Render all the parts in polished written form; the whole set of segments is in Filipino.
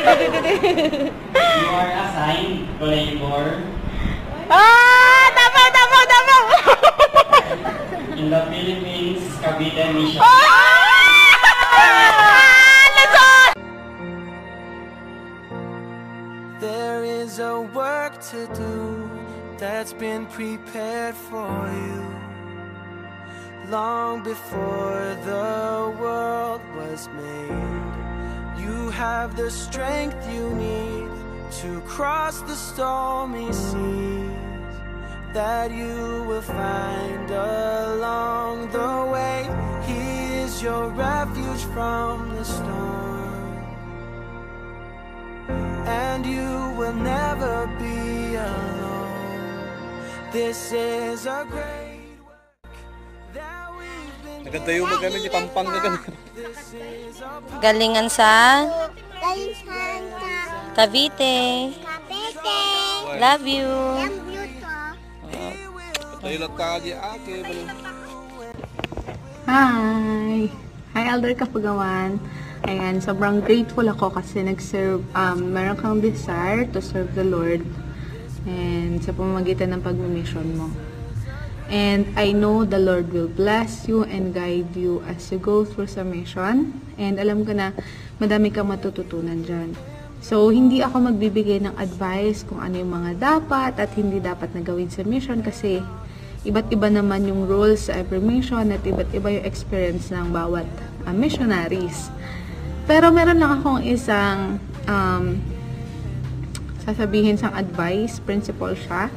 You are assigned to labor Tama, tama, tama! in the Philippines Cavite Mission. There is a work to do that's been prepared for you long before the world was made. You have the strength you need to cross the stormy seas that you will find along the way. He is your refuge from the storm, and you will never be alone. This is a great work that we've been Nagatayo mo kami di pampang na gano'n. Galingan sa Galing Santa. Cavite. Kapete. Love you. Yang beauto. Tayo lang ka di ake. Hi! Hi, Elder Kapagawan. Ayan, sobrang grateful ako kasi nag-serve, meron kang desire to serve the Lord and sa pamamagitan ng pag-mission mo. And I know the Lord will bless you and guide you as you go through sa mission. And alam ko na madami kang matututunan dyan. So, hindi ako magbibigay ng advice kung ano yung mga dapat at hindi dapat na gawin sa mission kasi iba't iba naman yung rules sa every mission at iba't iba yung experience ng bawat missionaries. Pero meron lang akong isang sasabihin sang advice, principle siya,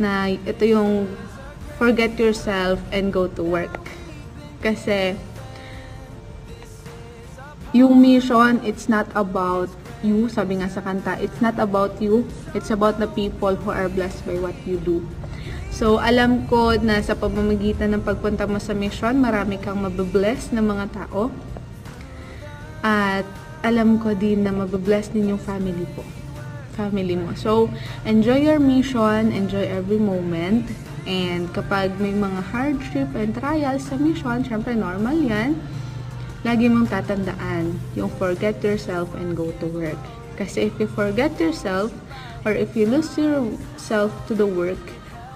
na ito yung forget yourself and go to work. Kasi yung mission, it's not about you, sabi nga sa kanta, it's not about you, it's about the people who are blessed by what you do. So, alam ko na sa pamamagitan ng pagpunta mo sa mission, marami kang mabibless na mga tao. At alam ko din na mabibless din yung family mo. So, enjoy your mission, enjoy every moment. And kapag may mga hardship and trials sa mission, syempre normal yan. Lagi mong tatandaan yung forget yourself and go to work. Kasi if you forget yourself, or if you lose yourself to the work,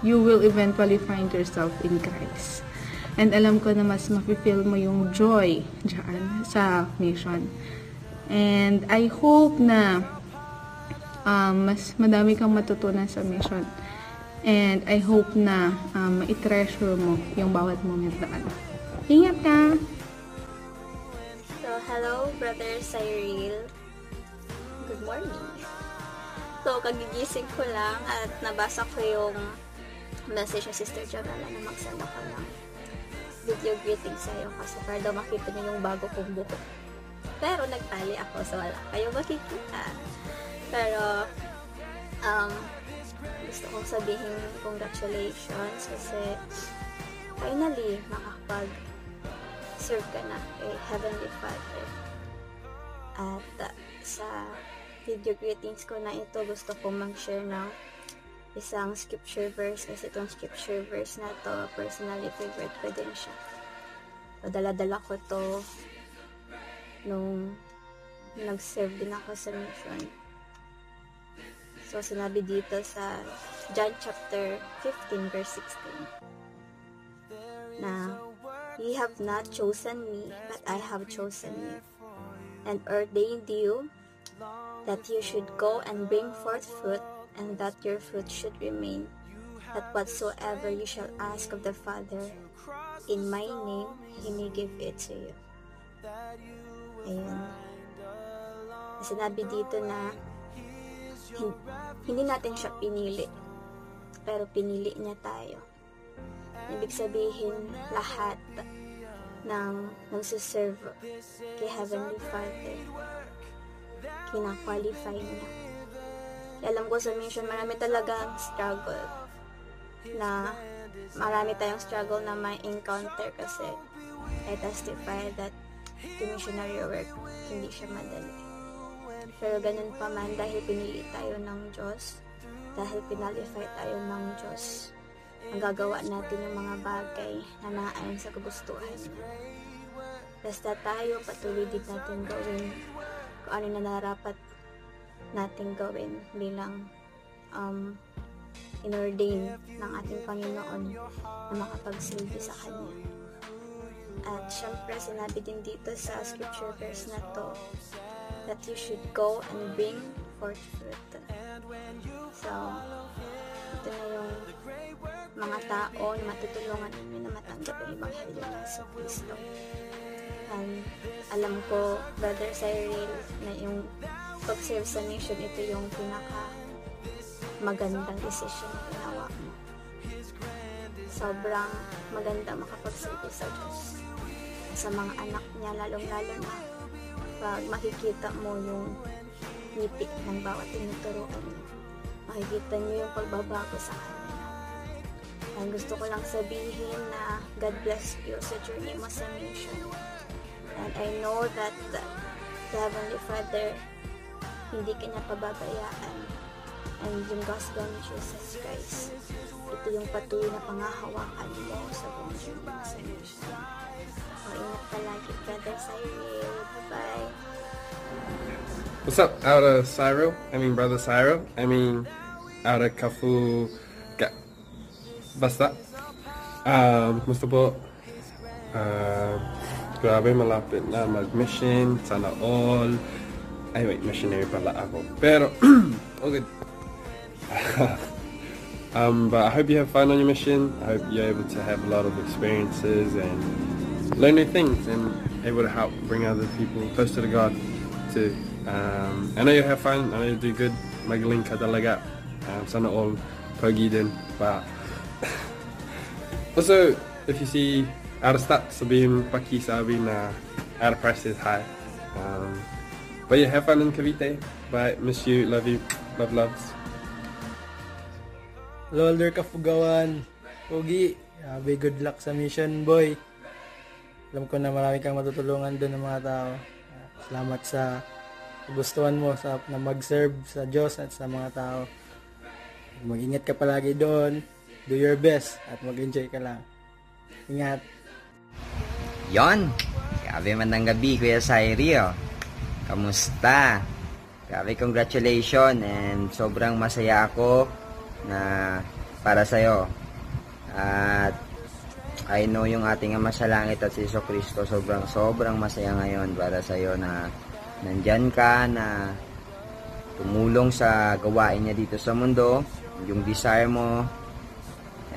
you will eventually find yourself in Christ. And alam ko na mas mafe-feel mo yung joy dyan sa mission. And I hope na mas madami kang matutunan sa mission. And I hope na i-treasure mo yung bawat moment na. Ingat ka! So, hello, Brother Cyril. Good morning. So, kagigising ko lang at nabasa ko yung message ni Sister Jamela na magsend ako ng video greeting sa'yo kasi para daw makita niyo yung bago kong buhok. Pero nagtali ako so wala kayo makikita. Pero gusto kong sabihin congratulations kasi finally makakapag-serve ka na kay Heavenly Father. At sa video greetings ko na ito, gusto kong mag-share ng isang scripture verse kasi itong scripture verse na to personally favorite ko din siya. So, dala-dala ko to nung nag-serve din ako sa mission. So, sinabi dito sa John chapter 15 verse 16 na Ye have not chosen me, but I have chosen you and ordained you that you should go and bring forth fruit, and that your fruit should remain, that whatsoever you shall ask of the Father in my name, He may give it to you. Ayan. Sinabi dito na hindi natin siya pinili, pero pinili niya tayo. Ibig sabihin, lahat ng nagsiserve kay Heavenly Father, kina-qualify niya. Alam ko sa mission, marami talagang struggle na may encounter kasi I testify that the missionary work, hindi siya madali. Pero ganun pa man, dahil pinili tayo ng Diyos, dahil pinalify tayo ng Diyos, magagawa natin yung mga bagay na naayon sa kagustuhan niya. Basta tayo, patuloy din natin gawin kung ano na narapat nating gawin bilang inordain ng ating Panginoon na makapagsilbi sa Kanya. At syempre, sinabi din dito sa scripture verse na to that you should go and bring forth fruit. So, ito na yung mga tao na matutulungan ninyo na matanggap yung Ebanghelyo ng Yesu Cristo. And alam ko, Brother Cyril, na yung pag-serve sa mission, ito yung pinaka magandang decision na ginawa mo. Sobrang maganda makapagsilbi sa Diyos, sa mga anak niya, lalong-lalo na pag makikita mo yung ngiti ng bawat tinuturuan niya. Makikita niyo yung pagbabago sa kanya. And gusto ko lang sabihin na God bless you sa journey mo sa mission. And I know that the Heavenly Father, hindi ka niya pababayaan. And yung gospel ni Jesus Christ, ito yung patuloy na pangahawakan mo sa buong journey mo sa mission. So, ingat palagi, Brother Cyril. Bye-bye. What's up, out of Brother Cyro? Out of Kafu Basta. Gusto po, grabe malapit na mag-mission, sana all. Ay wait, missionary pala ako. Pero, okay. But I hope you have fun on your mission. I hope you're able to have a lot of experiences and learn new things and able to help bring other people close to the God too. I know you have fun, I know you do good. Magaling ka talaga. Sana all pogi din. But also, if you see out of stats, sabihin pakisabi na out of price is high. But yeah, have fun in Cavite. Bye, miss you, love you, loves. Lolder Kafugawan, Pogi, good luck sa mission, boy. Alam ko na marami kang matutulungan doon ng mga tao. Salamat sa gustuhan mo na mag-serve sa Diyos at sa mga tao. Mag-ingat ka palagi doon, do your best, at mag-enjoy ka lang. Ingat. Yon, grabe man ng gabi, Kuya Cyril. Kamusta? Grabe, congratulations, and sobrang masaya ako na para sa'yo. At I know yung ating Ama sa Langit at si Jesucristo sobrang masaya ngayon para sa'yo na nandyan ka, na tumulong sa gawain niya dito sa mundo, yung desire mo.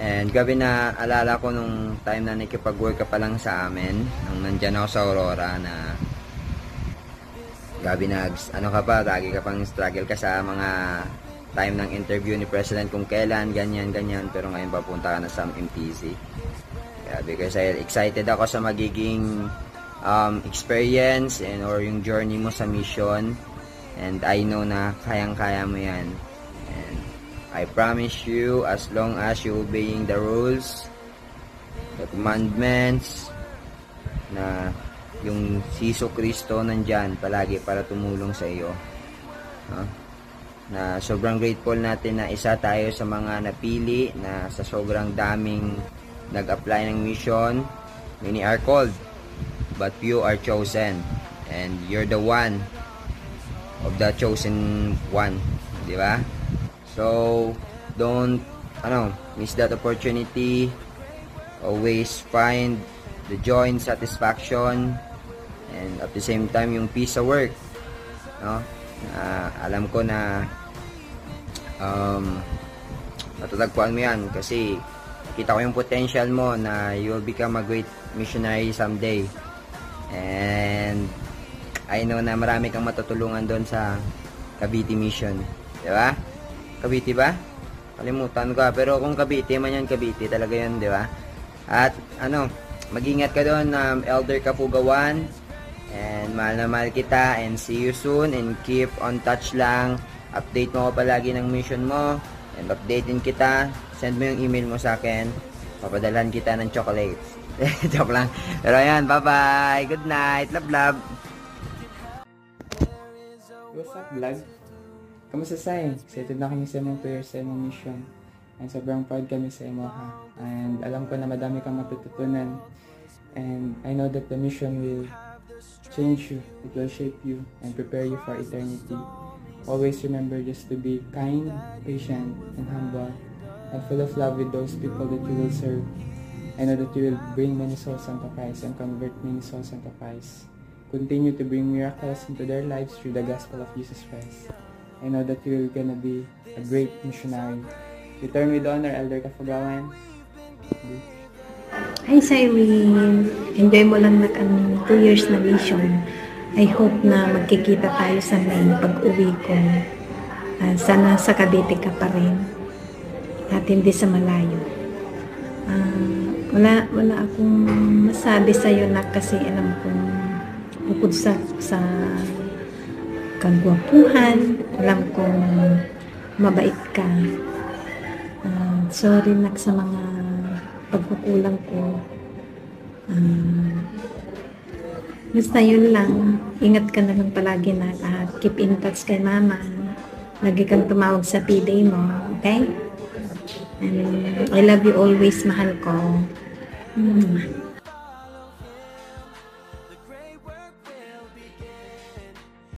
And gabi na alala ko nung time na nakipag-work ka pa lang sa amin, nung nandyan ako sa Aurora, na gabi na lagi ka pang struggle ka sa mga time ng interview ni President kung kailan, ganyan, pero ngayon papunta ka na sa MTC. Grabe, kasi excited ako sa magiging experience or yung journey mo sa mission, and I know na kayang-kaya mo yan. And I promise you, as long as you obeying the rules, the commandments, na yung si Jesucristo nandyan palagi para tumulong sa iyo. Na sobrang grateful natin na isa tayo sa mga napili na sa sobrang daming nag-apply ng mission. Many are called, but few are chosen. And you're the one of the chosen one. Di ba? So, don't miss that opportunity. Always find the joy and satisfaction, and at the same time yung peace sa work. Alam ko na matatagpuan mo yan kasi kita ko yung potential mo na you will become a great missionary someday. And I know na marami kang matutulungan doon sa Cavite mission. Diba? Cavite ba? Kalimutan ko. Pero kung Cavite man yan, Cavite talaga yun, diba? At mag-ingat ka doon, Elder Kafugawan. And mahal na mahal kita, and see you soon, and keep on touch lang. Update mo ko palagi ng mission mo, and updatein kita. Send mo yung email mo sa akin, papadalhan kita ng chocolates. Joke lang. Pero ayan, bye bye, good night, love. What's up, vlog? Kamusta sa'yo? Excited na kami sa imong prayer sa imong mission, and sobrang proud kami sa imo, ha. And alam ko na madami kang matututunan, and I know that the mission will change you, it will shape you, and prepare you for eternity. always remember just to be kind, patient, and humble, and full of love with those people that you will serve. I know that you will bring many souls unto Christ and convert many souls unto Christ. Continue to bring miracles into their lives through the gospel of Jesus Christ. I know that you're gonna be a great missionary. Return with honor, Elder Kafagawan. Hi, Cyrene. Enjoy mo lang na kami 2 years na mission. I hope na magkikita tayo sa May pag-uwi ko. Sana sa Cavite ka pa rin. At hindi sa malayo. Wala akong masabi sa'yo na kasi alam kong bukod sa kagwapuhan, alam kong mabait ka. Sorry nak sa mga pagkukulang ko. Basta yun lang. Ingat ka na lang palagi na keep in touch kay mama. Lagi kang tumawag sa P-Day mo. Okay? And I love you always, mahal ko.